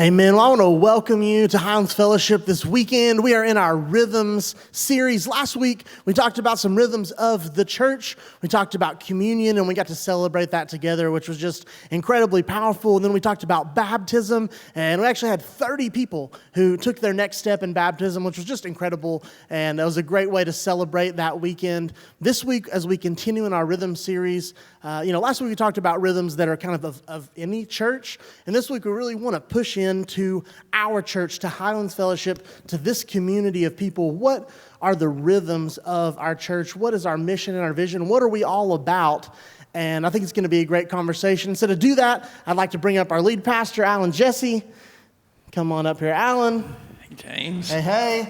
Amen. Well, I want to welcome you to Highlands Fellowship this weekend. We are in our Rhythms series. Last week, we talked about some rhythms of the church. We talked about communion, and we got to celebrate that together, which was just incredibly powerful. And then we talked about baptism, and we actually had 30 people who took their next step in baptism, which was just incredible. And it was a great way to celebrate that weekend. This week, as we continue in our Rhythm series, last week we talked about rhythms that are kind of any church. And this week we really want to push into our church, to Highlands Fellowship, to this community of people. What are the rhythms of our church? What is our mission and our vision? What are we all about? And I think it's going to be a great conversation. So to do that, I'd like to bring up our lead pastor, Alan Jesse. Come on up here, Alan. Hey, James. Hey.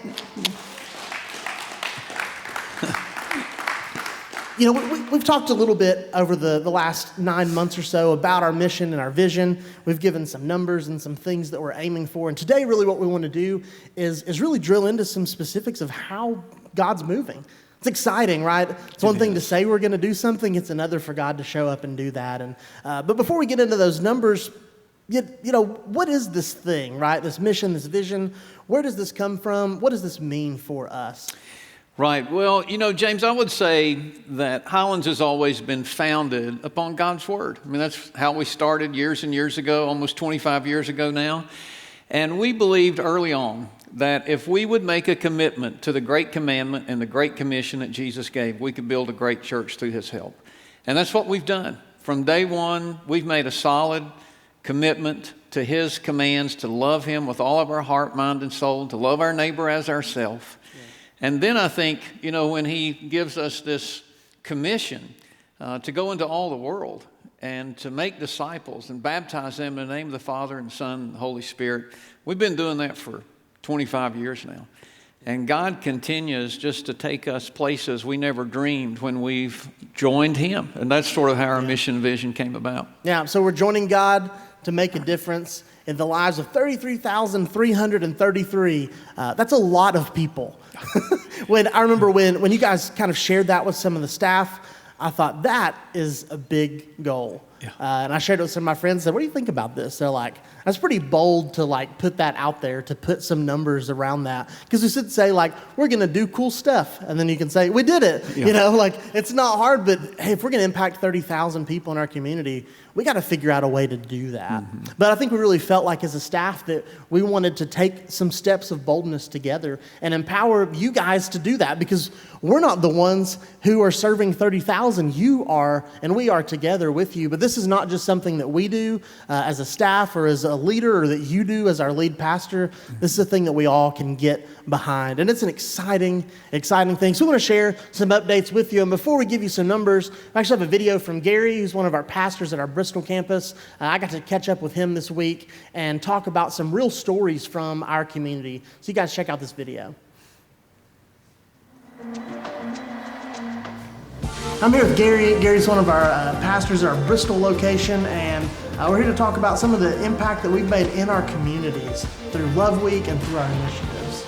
We've talked a little bit over the last 9 months or so about our mission and our vision. We've given some numbers and some things that we're aiming for. And today, really what we want to do is really drill into some specifics of how God's moving. It's exciting, right? It's one thing to say we're going to do something. It's another for God to show up and do that. And but before we get into those numbers, what is this thing, right? This mission, this vision, where does this come from? What does this mean for us? Right. Well, James, I would say that Highlands has always been founded upon God's Word. I mean, that's how we started years and years ago, almost 25 years ago now. And we believed early on that if we would make a commitment to the Great Commandment and the Great Commission that Jesus gave, we could build a great church through His help. And that's what we've done. From day one, we've made a solid commitment to His commands, to love Him with all of our heart, mind, and soul, to love our neighbor as ourselves. And then I think, when He gives us this commission to go into all the world and to make disciples and baptize them in the name of the Father and Son and the Holy Spirit, we've been doing that for 25 years now. And God continues just to take us places we never dreamed when we've joined Him. And that's sort of how our mission and vision came about. Yeah, so we're joining God to make a difference in the lives of 33,333. That's a lot of people. I remember when you guys kind of shared that with some of the staff, I thought that is a big goal. Yeah. And I shared it with some of my friends and said, what do you think about this? They're like, that's pretty bold to put that out there, to put some numbers around that. Because we should say we're going to do cool stuff. And then you can say, we did it. Yeah. It's not hard, but hey, if we're going to impact 30,000 people in our community, we got to figure out a way to do that. Mm-hmm. But I think we really felt like as a staff that we wanted to take some steps of boldness together and empower you guys to do that, because we're not the ones who are serving 30,000. You are, and we are together with you. But this is not just something that we do as a staff or as a leader, or that you do as our lead pastor. This is a thing that we all can get behind. And it's an exciting thing. So we want to share some updates with you. And before we give you some numbers, I actually have a video from Gary, who's one of our pastors at our Bristol campus. I got to catch up with him this week and talk about some real stories from our community. So you guys check out this video. I'm here with Gary. Gary's one of our pastors at our Bristol location, and we're here to talk about some of the impact that we've made in our communities through Love Week and through our initiatives.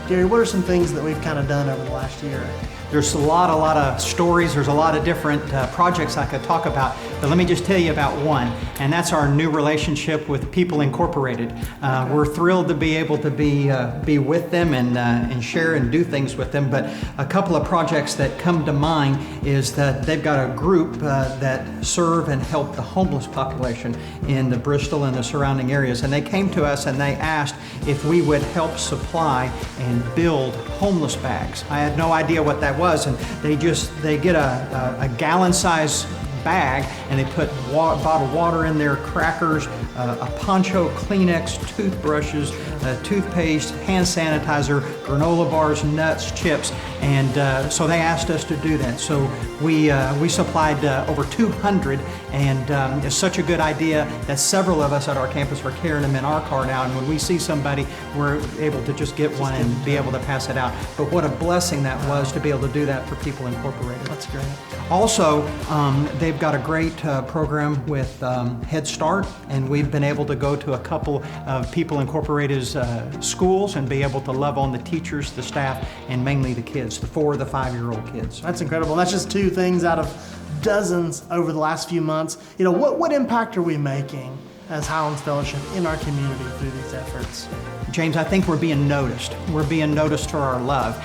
Gary, what are some things that we've kind of done over the last year? There's a lot of stories. There's a lot of different projects I could talk about, but let me just tell you about one, and that's our new relationship with People Incorporated. We're thrilled to be able to be with them and share and do things with them. But a couple of projects that come to mind is that they've got a group that serve and help the homeless population in the Bristol and the surrounding areas, and they came to us and they asked if we would help supply and build homeless bags. I had no idea what that was, and they get a gallon-size bag, and they put bottled water in there, crackers, a poncho, Kleenex, toothbrushes, toothpaste, hand sanitizer, granola bars, nuts, chips, and so they asked us to do that. So we supplied over 200, and it's such a good idea that several of us at our campus are carrying them in our car now, and when we see somebody, we're able to just get one and be able to pass it out. But what a blessing that was to be able to do that for People Incorporated. That's great. Also, they've got a great program with Head Start, and we've been able to go to a couple of People Incorporated's schools and be able to love on the teachers, the staff, and mainly the kids, the 4 to 5-year-old kids. That's incredible. That's just 2 things out of dozens over the last few months. What impact are we making as Highlands Fellowship in our community through these efforts? James, I think we're being noticed. We're being noticed for our love.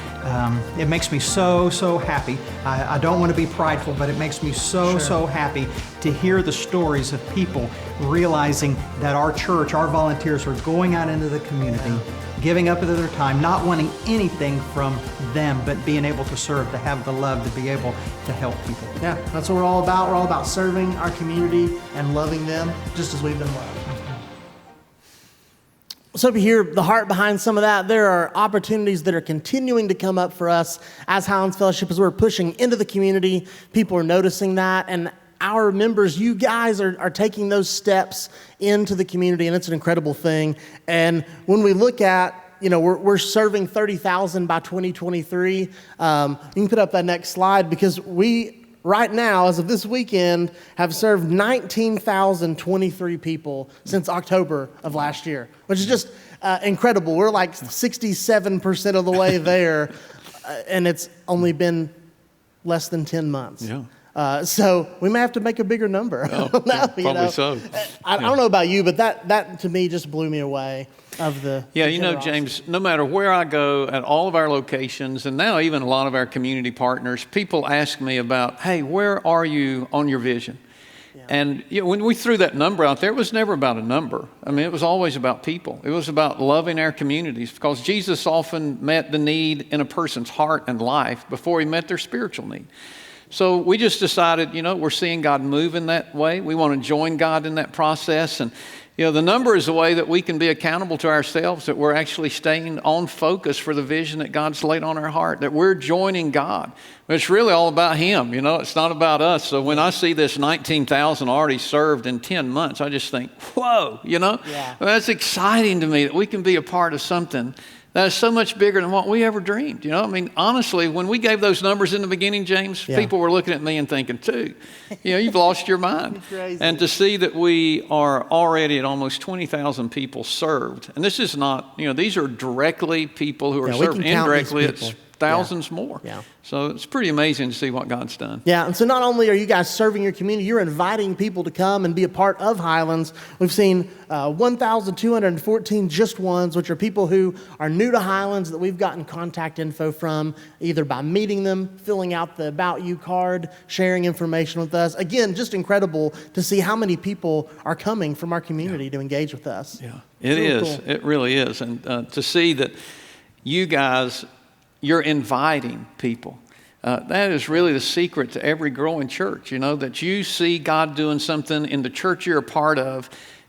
It makes me so happy. I don't want to be prideful, but it makes me so happy to hear the stories of people realizing that our church, our volunteers are going out into the community, giving up of their time, not wanting anything from them, but being able to serve, to have the love, to be able to help people. Yeah, that's what we're all about. We're all about serving our community and loving them just as we've been loved. So if you hear the heart behind some of that, there are opportunities that are continuing to come up for us as Highlands Fellowship as we're pushing into the community. People are noticing that, and our members, you guys are taking those steps into the community, and it's an incredible thing. And when we look at, we're serving 30,000 by 2023. You can put up that next slide, because we, right now, as of this weekend, have served 19,023 people since October of last year, which is just incredible. We're like 67% of the way there, and it's only been less than 10 months. Yeah. So we may have to make a bigger number. Oh, probably so. I don't know about you, but that to me just blew me away. James, no matter where I go at all of our locations, and now even a lot of our community partners, people ask me about, hey, where are you on your vision? Yeah. And when we threw that number out there, it was never about a number. I mean, it was always about people. It was about loving our communities, because Jesus often met the need in a person's heart and life before he met their spiritual need. So we just decided, we're seeing God move in that way. We want to join God in that process. And, the number is a way that we can be accountable to ourselves, that we're actually staying on focus for the vision that God's laid on our heart, that we're joining God. But it's really all about him, it's not about us. So when I see this 19,000 already served in 10 months, I just think, whoa, That's exciting to me that we can be a part of something that is so much bigger than what we ever dreamed. Honestly, when we gave those numbers in the beginning, James, people were looking at me and thinking, too, you've lost your mind. And to see that we are already at almost 20,000 people served, and this is not, these are directly people who are served. Indirectly, it's thousands more. Yeah. So it's pretty amazing to see what God's done. Yeah, and so not only are you guys serving your community, you're inviting people to come and be a part of Highlands. We've seen 1,214 just ones, which are people who are new to Highlands that we've gotten contact info from, either by meeting them, filling out the About You card, sharing information with us. Again, just incredible to see how many people are coming from our community to engage with us. Yeah, it is. Cool. It really is. And to see that you guys, you're inviting people. That is really the secret to every growing church, that you see God doing something in the church you're a part of,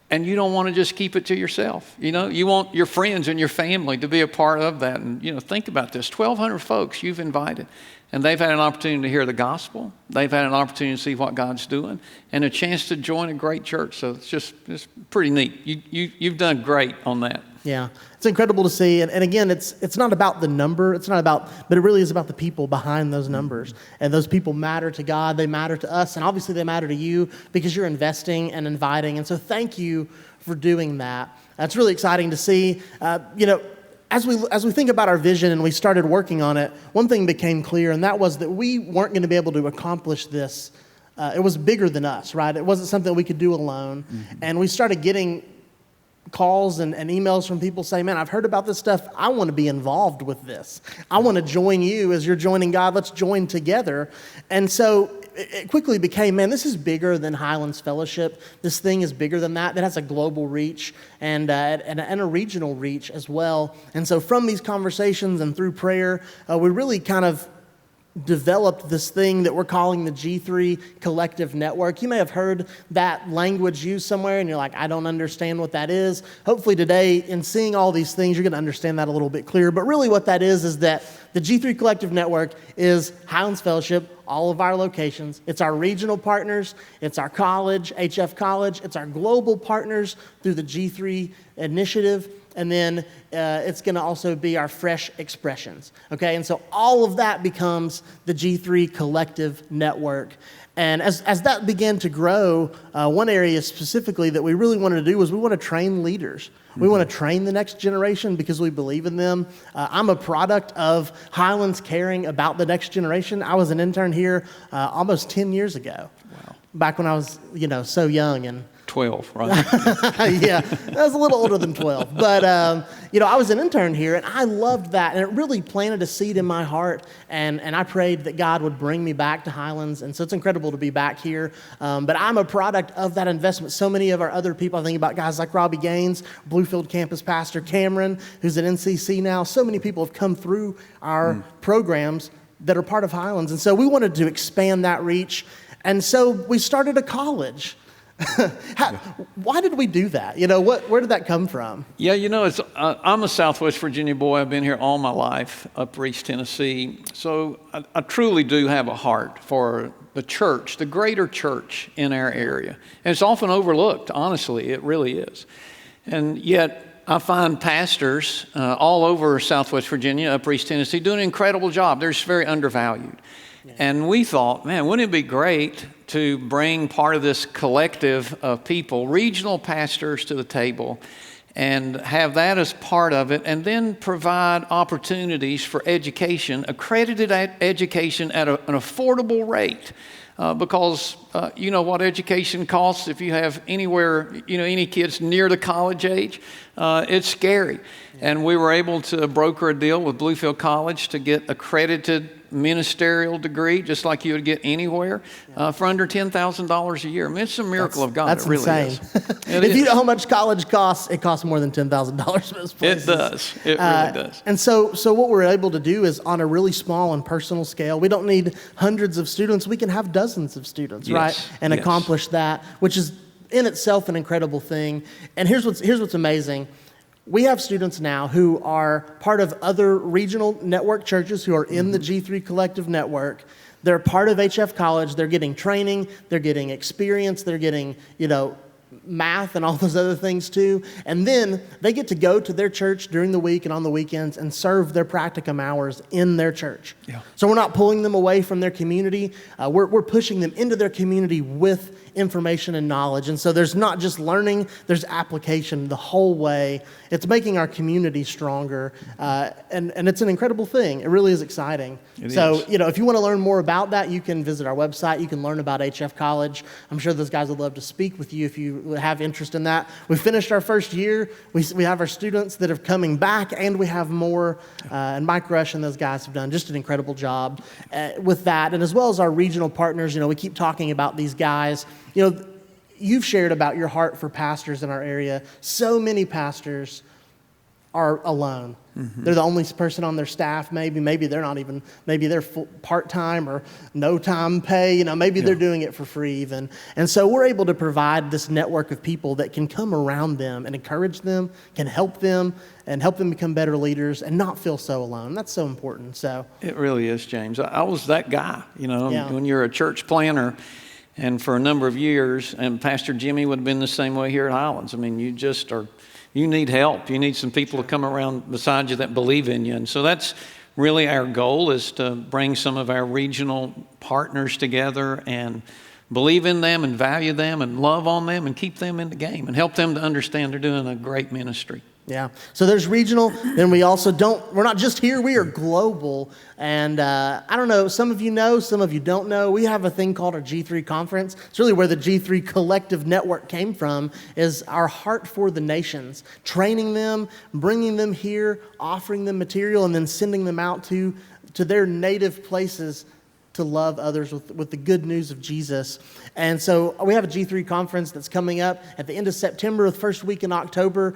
and you don't want to just keep it to yourself. You want your friends and your family to be a part of that. And, think about this, 1,200 folks you've invited, and they've had an opportunity to hear the gospel. They've had an opportunity to see what God's doing, and a chance to join a great church. So it's pretty neat. You've done great on that. Yeah, it's incredible to see. And again, it's not about the number. But it really is about the people behind those numbers. And those people matter to God. They matter to us. And obviously they matter to you because you're investing and inviting. And so thank you for doing that. It's really exciting to see. As we think about our vision and we started working on it, one thing became clear, and that was that we weren't going to be able to accomplish this. It was bigger than us, right? It wasn't something we could do alone. Mm-hmm. And we started getting calls and emails from people saying, man, I've heard about this stuff. I want to be involved with this. I want to join you as you're joining God. Let's join together. And so it quickly became, man, this is bigger than Highlands Fellowship. This thing is bigger than that. It has a global reach and a regional reach as well. And so from these conversations and through prayer, we really kind of developed this thing that we're calling the G3 Collective Network. You may have heard that language used somewhere and you're like, I don't understand what that is. Hopefully today, in seeing all these things, you're going to understand that a little bit clearer. But really what that is that the G3 Collective Network is Highlands Fellowship, all of our locations. It's our regional partners. It's our college, HF College. It's our global partners through the G3 initiative. And then it's going to also be our fresh expressions, okay? And so all of that becomes the G3 Collective Network. And as that began to grow, one area specifically that we really wanted to do was we want to train leaders. Mm-hmm. We want to train the next generation because we believe in them. I'm a product of Highlands caring about the next generation. I was an intern here almost 10 years ago. Wow. Back when I was, so young and 12, right? Yeah, I was a little older than 12. But, I was an intern here, and I loved that. And it really planted a seed in my heart. And I prayed that God would bring me back to Highlands. And so it's incredible to be back here. But I'm a product of that investment. So many of our other people, I think about guys like Robbie Gaines, Bluefield campus pastor Cameron, who's at NCC now. So many people have come through our programs that are part of Highlands. And so we wanted to expand that reach. And so we started a college. Why did we do that? Where did that come from? Yeah, I'm a Southwest Virginia boy. I've been here all my life, Upper East Tennessee. So I truly do have a heart for the church, the greater church in our area. And it's often overlooked, honestly, it really is. And yet I find pastors all over Southwest Virginia, Upper East Tennessee, doing an incredible job. They're just very undervalued. Yeah. And we thought, man, wouldn't it be great to bring part of this collective of people, regional pastors, to the table and have that as part of it, and then provide opportunities for education, accredited education at an affordable rate. Because you know what education costs if you have any kids near the college age. It's scary. Yeah. And we were able to broker a deal with Bluefield College to get accredited ministerial degree, just like you would get anywhere, for under $10,000 a year. I mean, it's a miracle of God. That's it really insane. Is. If you know how much college costs, it costs more than $10,000 for those places. It does. It really does. And so what we're able to do is on a really small and personal scale. We don't need hundreds of students. We can have dozens of students, yes. right? And accomplish that, which is in itself an incredible thing. And here's what's amazing. We have students now who are part of other regional network churches who are in the G3 Collective Network. They're part of HF College. They're getting training. They're getting experience. They're getting, math and all those other things too. And then they get to go to their church during the week and on the weekends and serve their practicum hours in their church. Yeah. So we're not pulling them away from their community. We're pushing them into their community with information and knowledge. And so there's not just learning, there's application the whole way. It's making our community stronger. And it's an incredible thing. It really is exciting. It is. If you want to learn more about that, you can visit our website. You can learn about HF College. I'm sure those guys would love to speak with you if you have interest in that. We finished our first year. We have our students that are coming back, and we have more. And Mike Rush and those guys have done just an incredible job with that. And as well as our regional partners, we keep talking about these guys. You've shared about your heart for pastors in our area. So many pastors are alone. Mm-hmm. They're the only person on their staff, maybe they're not even, maybe they're part-time or no time pay, maybe they're doing it for free even. And so we're able to provide this network of people that can come around them and encourage them, can help them, and help them become better leaders and not feel so alone. That's so important. So it really is, James. I was that guy, when you're a church planner. And for a number of years, and Pastor Jimmy would have been the same way here at Highlands. I mean, you need help. You need some people to come around beside you that believe in you. And so that's really our goal, is to bring some of our regional partners together and believe in them and value them and love on them and keep them in the game and help them to understand they're doing a great ministry. Yeah. So there's regional. Then we're not just here, we are global. And I don't know, some of you know, some of you don't know. We have a thing called our G3 conference. It's really where the G3 Collective Network came from, is our heart for the nations, training them, bringing them here, offering them material, and then sending them out to their native places to love others with the good news of Jesus. And so we have a G3 conference that's coming up at the end of September, the first week in October.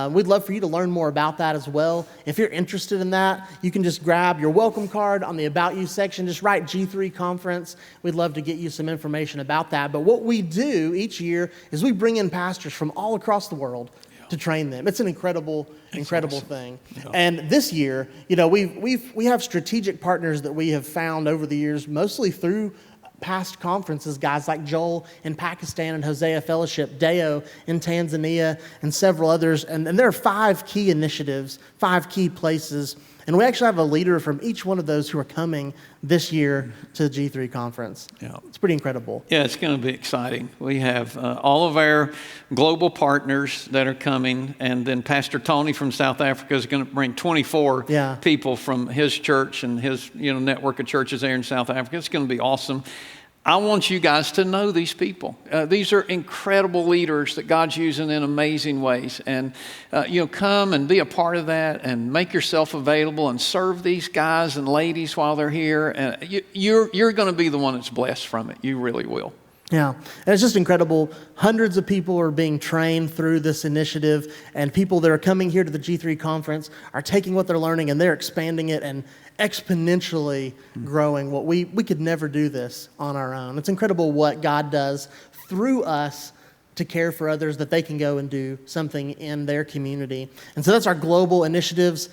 We'd love for you to learn more about that as well. If you're interested in that, you can just grab your welcome card on the About You section. Just write G3 Conference. We'd love to get you some information about that. But what we do each year is we bring in pastors from all across the world to train them. It's an incredible awesome thing. Yeah. And this year, we have strategic partners that we have found over the years, mostly through past conferences, guys like Joel in Pakistan and Hosea Fellowship, Deo in Tanzania, and several others. And there are 5 key initiatives, 5 key places. And we actually have a leader from each one of those who are coming this year to the G3 conference. Yeah. It's pretty incredible. Yeah, it's going to be exciting. We have all of our global partners that are coming, and then Pastor Tony from South Africa is going to bring 24 people from his church and his network of churches there in South Africa. It's going to be awesome. I want you guys to know these people. These are incredible leaders that God's using in amazing ways. And, come and be a part of that and make yourself available and serve these guys and ladies while they're here. And you're going to be the one that's blessed from it. You really will. Yeah, and it's just incredible. Hundreds of people are being trained through this initiative, and people that are coming here to the G3 conference are taking what they're learning and they're expanding it and exponentially growing. What we could never do this on our own. It's incredible what God does through us to care for others, that they can go and do something in their community. And so that's our global initiatives.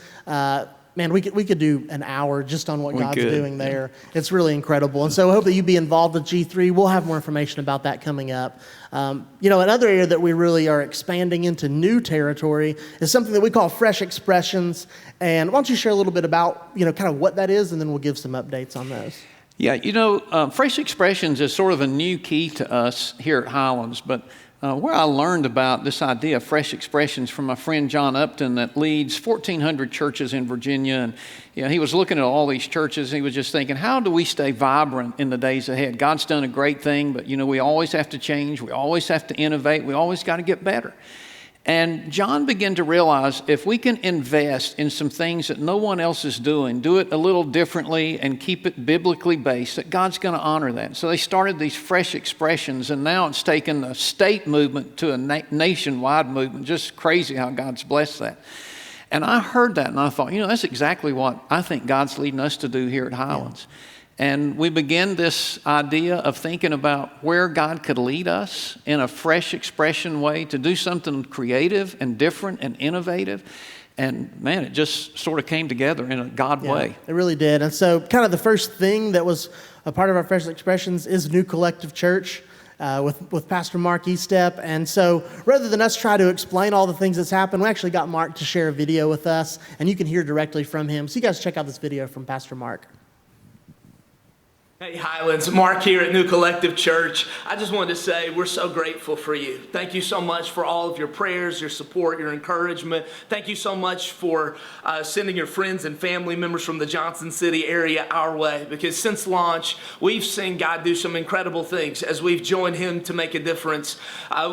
Man, we could do an hour just on what God's doing there. Yeah. It's really incredible. And so I hope that you be involved with G3. We'll have more information about that coming up. Another area that we really are expanding into new territory is something that we call Fresh Expressions. And why don't you share a little bit about, kind of what that is, and then we'll give some updates on those. Yeah, Fresh Expressions is sort of a new key to us here at Highlands, but where I learned about this idea of fresh expressions from my friend John Upton that leads 1,400 churches in Virginia. And he was looking at all these churches. He was just thinking, how do we stay vibrant in the days ahead? God's done a great thing, but we always have to change. We always have to innovate. We always got to get better. And John began to realize if we can invest in some things that no one else is doing, do it a little differently and keep it biblically based, that God's going to honor that. So they started these fresh expressions, and now it's taken a state movement to a nationwide movement. Just crazy how God's blessed that. And I heard that and I thought, that's exactly what I think God's leading us to do here at Highlands. Yeah. And we began this idea of thinking about where God could lead us in a fresh expression way to do something creative and different and innovative. And man, it just sort of came together in a God way. It really did. And so kind of the first thing that was a part of our Fresh Expressions is New Collective Church with Pastor Mark Estep. And so rather than us try to explain all the things that's happened, we actually got Mark to share a video with us, and you can hear directly from him. So you guys check out this video from Pastor Mark. Hey Highlands, Mark here at New Collective Church. I just wanted to say we're so grateful for you. Thank you so much for all of your prayers, your support, your encouragement. Thank you so much for sending your friends and family members from the Johnson City area our way, because since launch, we've seen God do some incredible things as we've joined Him to make a difference.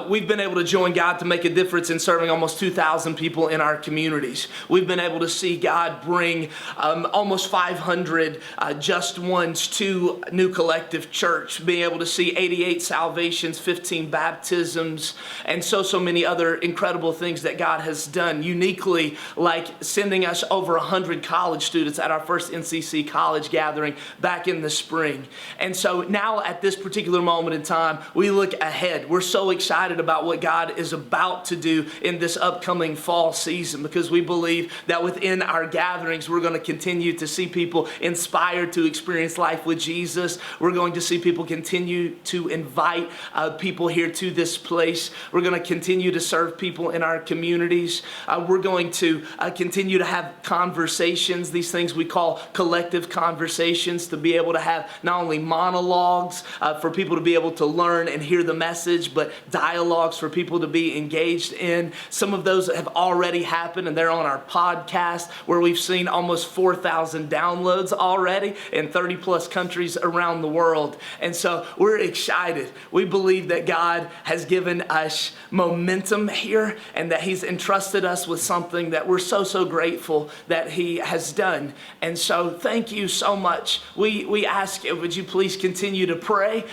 We've been able to join God to make a difference in serving almost 2,000 people in our communities. We've been able to see God bring almost 500 just ones to New Collective Church, being able to see 88 salvations, 15 baptisms, and so many other incredible things that God has done uniquely, like sending us over 100 college students at our first NCC college gathering back in the spring. And so now at this particular moment in time, we look ahead. We're so excited about what God is about to do in this upcoming fall season, because we believe that within our gatherings, we're going to continue to see people inspired to experience life with Jesus. We're going to see people continue to invite people here to this place. We're going to continue to serve people in our communities. We're going to continue to have conversations, these things we call collective conversations, to be able to have not only monologues for people to be able to learn and hear the message, but dialogues for people to be engaged in. Some of those have already happened, and they're on our podcast, where we've seen almost 4,000 downloads already in 30 plus countries around the world. And so we're excited. We believe that God has given us momentum here, and that He's entrusted us with something that we're so grateful that He has done. And so thank you so much. We ask you, would you please continue to pray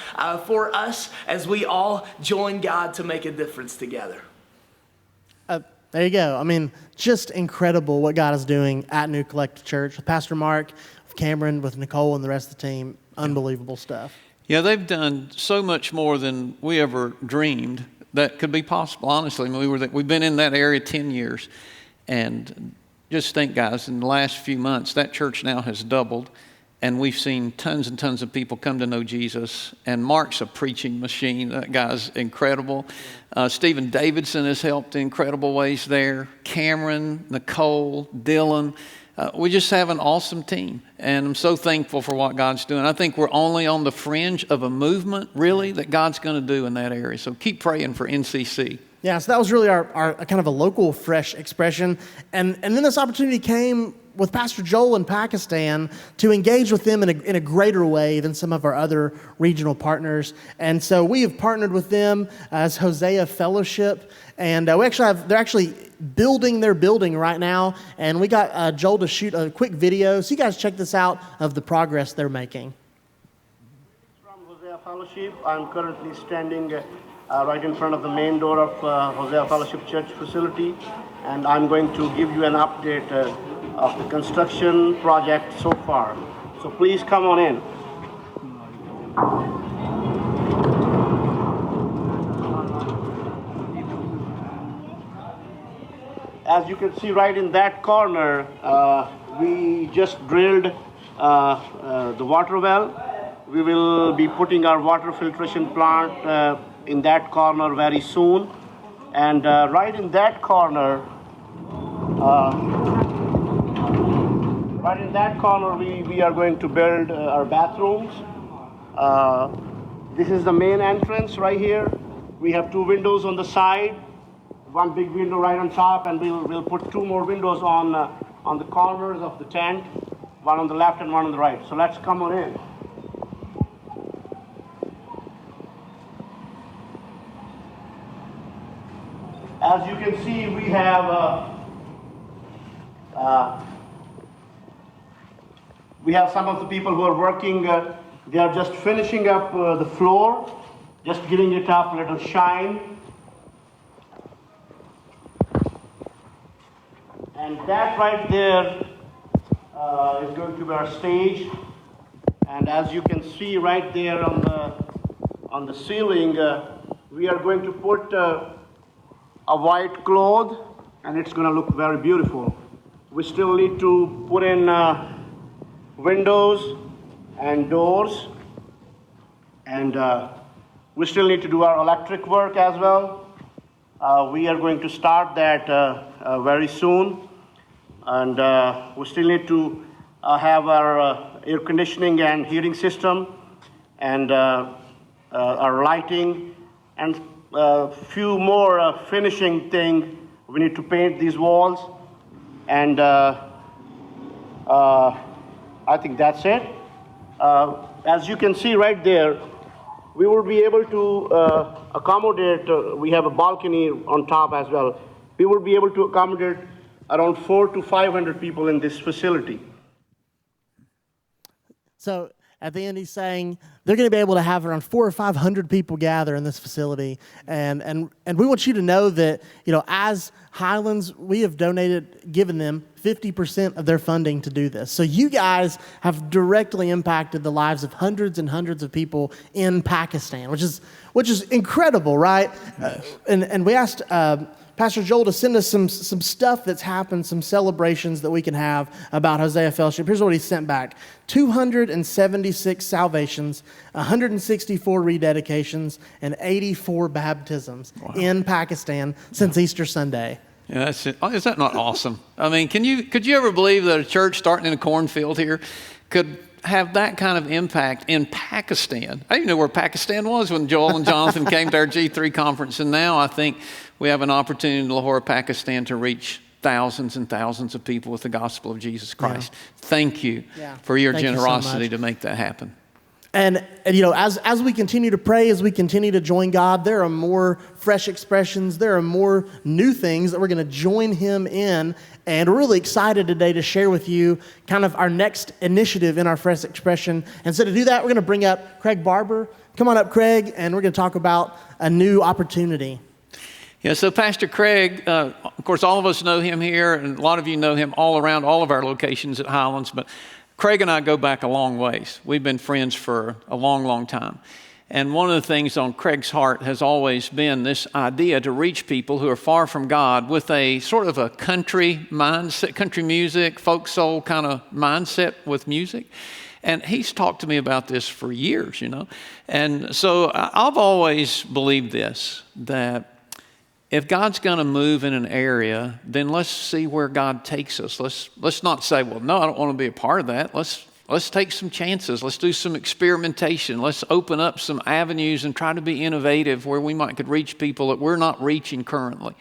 for us as we all join God to make a difference together. There you go. I mean, just incredible what God is doing at New Collective Church with Pastor Mark, with Cameron, with Nicole, and the rest of the team. Unbelievable stuff. Yeah, they've done so much more than we ever dreamed that could be possible. Honestly, we've been in that area 10 years. And just think, guys, in the last few months, that church now has doubled. And we've seen tons and tons of people come to know Jesus. And Mark's a preaching machine. That guy's incredible. Stephen Davidson has helped in incredible ways there. Cameron, Nicole, Dylan. We just have an awesome team. And I'm so thankful for what God's doing. I think we're only on the fringe of a movement, really, that God's going to do in that area. So keep praying for NCC. Yeah, so that was really our kind of a local fresh expression. And then this opportunity came with Pastor Joel in Pakistan to engage with them in a greater way than some of our other regional partners. And so we have partnered with them as Hosea Fellowship. And they're actually building their building right now. And we got Joel to shoot a quick video. So you guys check this out of the progress they're making. From Hosea Fellowship, I'm currently standing right in front of the main door of Hosea Fellowship Church facility, and I'm going to give you an update of the construction project so far. So please come on in. As you can see right in that corner, we just drilled the water well. We will be putting our water filtration plant in that corner very soon. And right in that corner, we are going to build our bathrooms. This is the main entrance right here. We have 2 windows on the side, one big window right on top, and we'll put 2 more windows on the corners of the tent, one on the left and one on the right. So let's come on in. As you can see, we have some of the people who are working. They are just finishing up the floor, just giving it up a little shine. And that right there is going to be our stage. And as you can see right there on the ceiling, we are going to put a white cloth, and it's going to look very beautiful. We still need to put in windows and doors, and we still need to do our electric work as well. We are going to start that very soon, and we still need to have our air conditioning and heating system, and our lighting, and few more finishing thing. We need to paint these walls, and I think that's it. As you can see right there, we will be able to accommodate, we have a balcony on top as well. We will be able to accommodate around 400 to 500 people in this facility. So at the end, he's saying they're going to be able to have around 400 or 500 people gather in this facility, and we want you to know that, you know, as Highlands, we have given them 50% of their funding to do this. So you guys have directly impacted the lives of hundreds and hundreds of people in Pakistan, which is incredible, right? And we asked Pastor Joel to send us some stuff that's happened, some celebrations that we can have about Hosea Fellowship. Here's what he sent back: 276 salvations, 164 rededications, and 84 baptisms in Pakistan since Easter Sunday. Yeah, that's it. Is that not awesome? I mean, could you ever believe that a church starting in a cornfield here could have that kind of impact in Pakistan? I didn't know where Pakistan was when Joel and Jonathan came to our G3 conference, and now I think we have an opportunity in Lahore, Pakistan, to reach thousands and thousands of people with the gospel of Jesus Christ. Yeah. Thank you for your generosity to make that happen. And you know, as we continue to pray, as we continue to join God, there are more fresh expressions, there are more new things that we're going to join Him in. And we're really excited today to share with you kind of our next initiative in our fresh expression. And so to do that, we're going to bring up Craig Barber. Come on up, Craig, and we're going to talk about a new opportunity. Yeah, so Pastor Craig, of course, all of us know him here, and a lot of you know him all around all of our locations at Highlands, but Craig and I go back a long ways. We've been friends for a long, long time. And one of the things on Craig's heart has always been this idea to reach people who are far from God with a sort of a country mindset, country music, folk soul kind of mindset with music. And he's talked to me about this for years, you know. And so I've always believed this, that if God's going to move in an area, then let's see where God takes us. Let's not say, well, no, I don't want to be a part of that. Let's let's take some chances. Let's do some experimentation. Let's open up some avenues and try to be innovative where we could reach people that we're not reaching currently.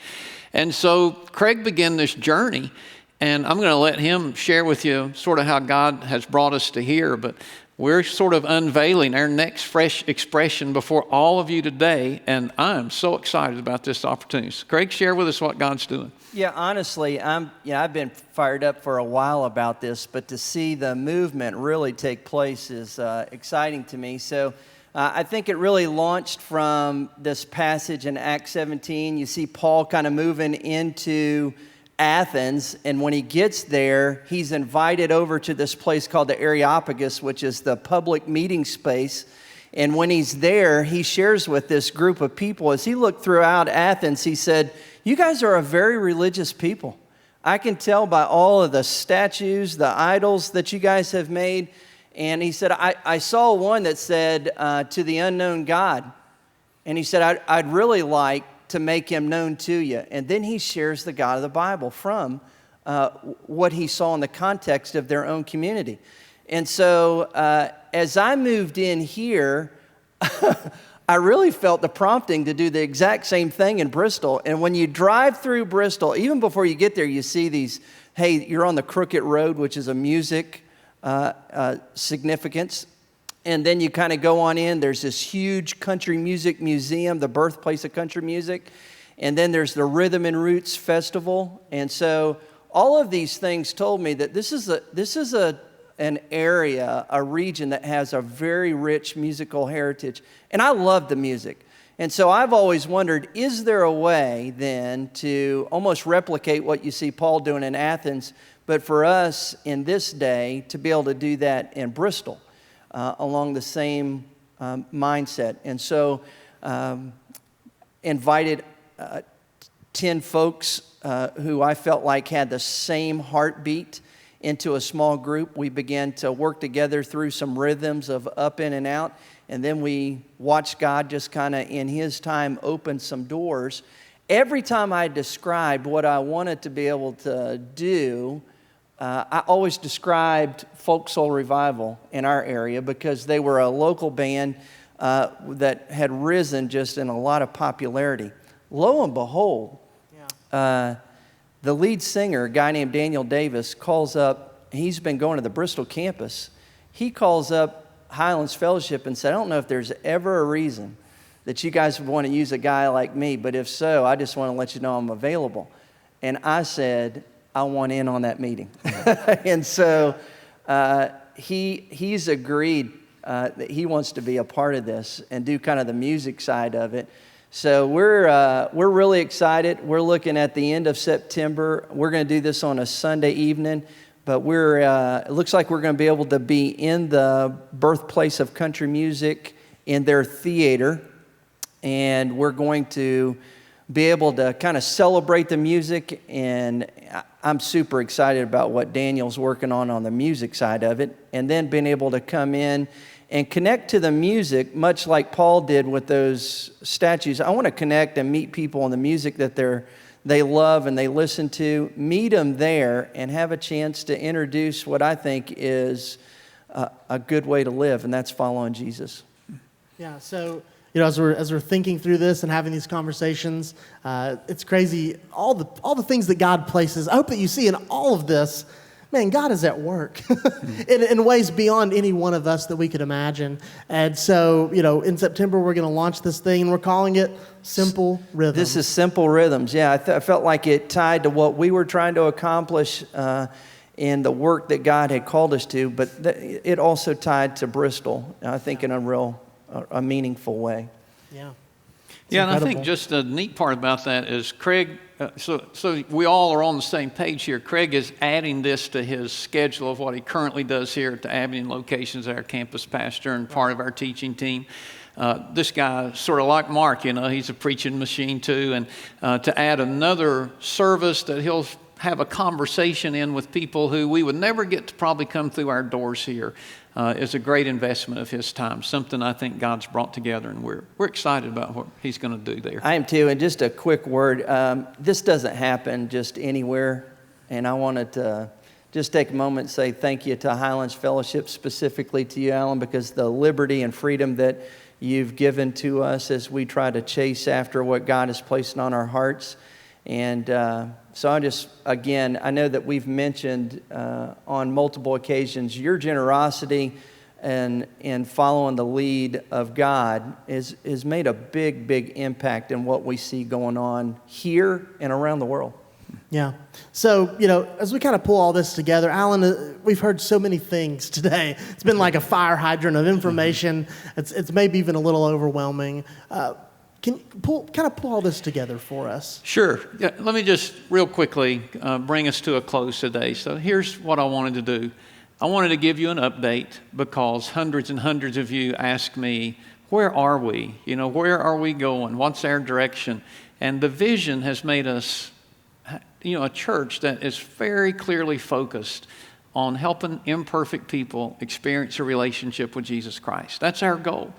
And so Craig began this journey, and I'm going to let him share with you sort of how God has brought us to here, but we're sort of unveiling our next fresh expression before all of you today, and I'm so excited about this opportunity. So Craig, share with us what God's doing. Yeah, honestly, I've been fired up for a while about this, but to see the movement really take place is exciting to me. So I think it really launched from this passage in Acts 17. You see Paul kind of moving into Athens, and when he gets there, he's invited over to this place called the Areopagus, which is the public meeting space. And when he's there, he shares with this group of people. As he looked throughout Athens, he said, "You guys are a very religious people. I can tell by all of the statues, the idols that you guys have made." And he said, I saw one that said, "To the unknown God." And he said, I'd really like to make him known to you. And then he shares the God of the Bible from what he saw in the context of their own community. And so as I moved in here, I really felt the prompting to do the exact same thing in Bristol. And when you drive through Bristol, even before you get there, you see these, hey, you're on the Crooked Road, which is a music significance. And then you kind of go on in, there's this huge country music museum, the birthplace of country music. And then there's the Rhythm and Roots Festival. And so all of these things told me that this is an area, a region that has a very rich musical heritage. And I love the music. And so I've always wondered, is there a way then to almost replicate what you see Paul doing in Athens, but for us in this day to be able to do that in Bristol along the same mindset? And so invited 10 folks who I felt like had the same heartbeat into a small group. We began to work together through some rhythms of up, in, and out. And then we watched God just kind of in His time open some doors. Every time I described what I wanted to be able to do, I always described Folk Soul Revival in our area because they were a local band that had risen just in a lot of popularity. Lo and behold, the lead singer, a guy named Daniel Davis, calls up, he's been going to the Bristol campus. He calls up Highlands Fellowship and said, "I don't know if there's ever a reason that you guys would want to use a guy like me, but if so, I just want to let you know I'm available." And I said, "I want in on that meeting." And so he's agreed that he wants to be a part of this and do kind of the music side of it. So we're really excited. We're looking at the end of September. We're going to do this on a Sunday evening, but it looks like we're going to be able to be in the birthplace of country music in their theater, and we're going to be able to kind of celebrate the music. And I'm super excited about what Daniel's working on the music side of it, and then being able to come in and connect to the music, much like Paul did with those statues. I want to connect and meet people on the music that they love and they listen to, meet them there, and have a chance to introduce what I think is a good way to live, and that's following Jesus. Yeah, so as we're thinking through this and having these conversations, it's crazy all the things that God places. I hope that you see in all of this, man, God is at work in ways beyond any one of us that we could imagine. And so, in September, we're going to launch this thing, and we're calling it Simple Rhythms. This is Simple Rhythms. Yeah, I felt like it tied to what we were trying to accomplish in the work that God had called us to, but it also tied to Bristol, I think, in a meaningful way. Yeah. Yeah, and I think just the neat part about that is Craig, so we all are on the same page here. Craig is adding this to his schedule of what he currently does here at the Abilene locations, our campus pastor and part of our teaching team. This guy, sort of like Mark, he's a preaching machine too, and to add another service that he'll have a conversation in with people who we would never get to probably come through our doors here is a great investment of his time, something I think God's brought together, and we're excited about what He's going to do there. I am too, and just a quick word. This doesn't happen just anywhere, and I wanted to just take a moment and say thank you to Highlands Fellowship, specifically to you, Alan, because the liberty and freedom that you've given to us as we try to chase after what God has placed on our hearts. And so I just, again, I know that we've mentioned on multiple occasions your generosity and in following the lead of God is made a big, big impact in what we see going on here and around the world. Yeah. So, as we kind of pull all this together, Alan, we've heard so many things today. It's been like a fire hydrant of information. It's maybe even a little overwhelming. Can you pull all this together for us? Sure. Yeah, let me just real quickly bring us to a close today. So here's what I wanted to do. I wanted to give you an update because hundreds and hundreds of you ask me, where are we? Where are we going? What's our direction? And the vision has made us, a church that is very clearly focused on helping imperfect people experience a relationship with Jesus Christ. That's our goal.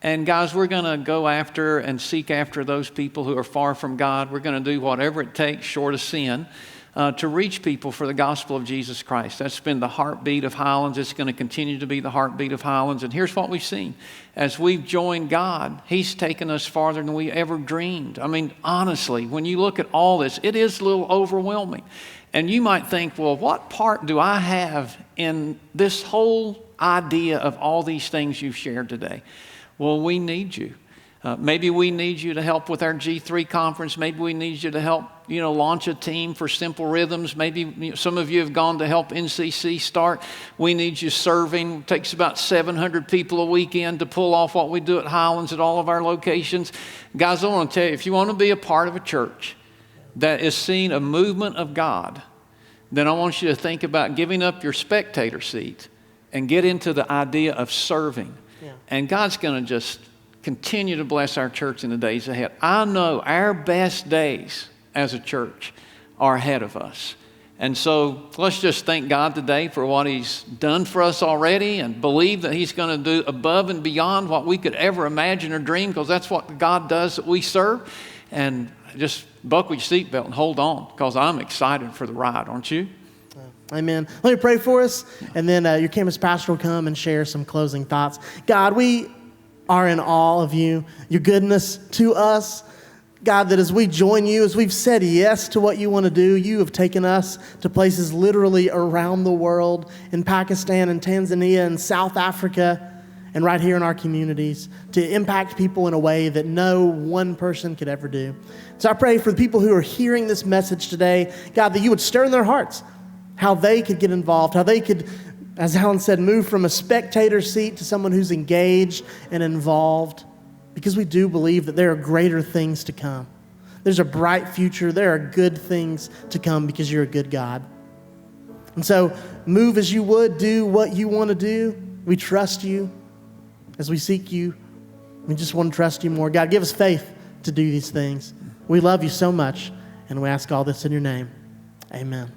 And guys, we're going to go after and seek after those people who are far from God. We're going to do whatever it takes, short of sin, to reach people for the gospel of Jesus Christ. That's been the heartbeat of Highlands. It's going to continue to be the heartbeat of Highlands. And here's what we've seen. As we've joined God, He's taken us farther than we ever dreamed. I mean, honestly, when you look at all this, it is a little overwhelming. And you might think, well, what part do I have in this whole idea of all these things you've shared today? Well, we need you. Maybe we need you to help with our G3 conference. Maybe we need you to help, launch a team for Simple Rhythms. Maybe some of you have gone to help NCC start. We need you serving. It takes about 700 people a weekend to pull off what we do at Highlands at all of our locations. Guys, I want to tell you, if you want to be a part of a church that is seeing a movement of God, then I want you to think about giving up your spectator seat and get into the idea of serving. Yeah. And God's going to just continue to bless our church in the days ahead. I know our best days as a church are ahead of us. And so let's just thank God today for what He's done for us already and believe that He's going to do above and beyond what we could ever imagine or dream, because that's what God does that we serve. And just buckle your seatbelt and hold on, because I'm excited for the ride, aren't you? Amen. Let me pray for us, and then your campus pastor will come and share some closing thoughts. God, we are in awe of you, your goodness to us. God, that as we join you, as we've said yes to what you want to do, you have taken us to places literally around the world, in Pakistan and Tanzania and South Africa, and right here in our communities, to impact people in a way that no one person could ever do. So I pray for the people who are hearing this message today, God, that you would stir in their hearts how they could get involved, how they could, as Alan said, move from a spectator seat to someone who's engaged and involved, because we do believe that there are greater things to come. There's a bright future. There are good things to come because you're a good God. And so move as you would, do what you want to do. We trust you as we seek you. We just want to trust you more. God, give us faith to do these things. We love you so much, and we ask all this in your name. Amen.